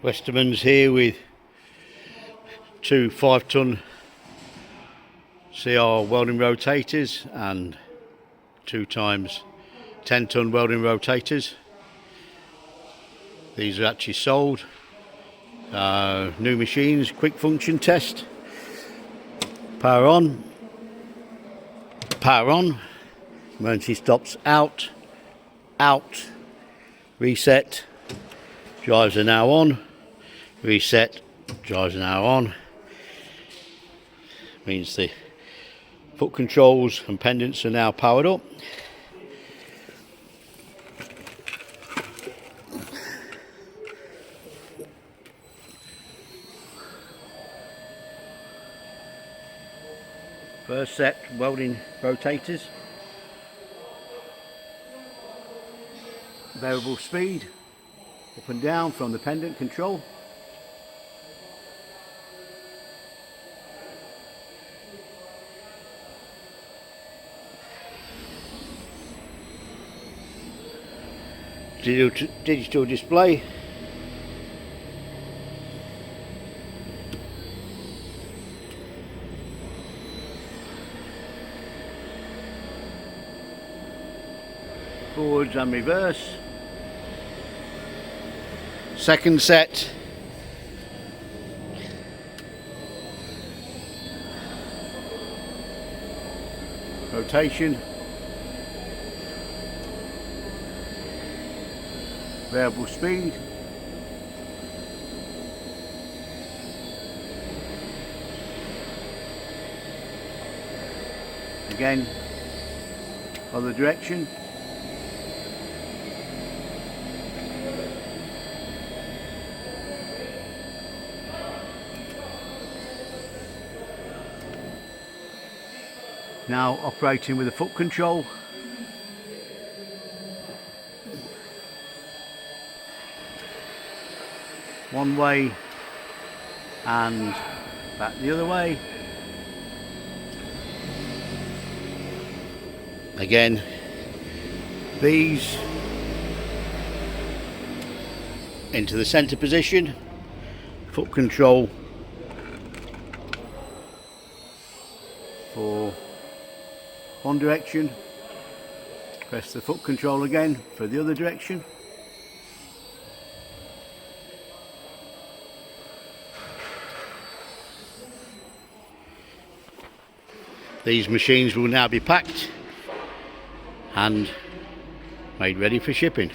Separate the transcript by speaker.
Speaker 1: Westermans here with two 5-ton CR welding rotators and 2 times 10-ton welding rotators. These are actually sold. New machines, quick function test. Power on. Power on. Emergency stops out. Out. Reset. Drives are now on. Reset. Drives are now on. Means the foot controls and pendants are now powered up. First set welding rotators. Variable speed up and down from the pendant control. Digital display. Forwards and reverse. Second set. Rotation. Variable speed. Again, other direction. Now operating with the foot control. One way and back the other way. Again, these into the center position. Foot control for one direction. Press the foot control again for the other direction. These machines will now be packed and made ready for shipping.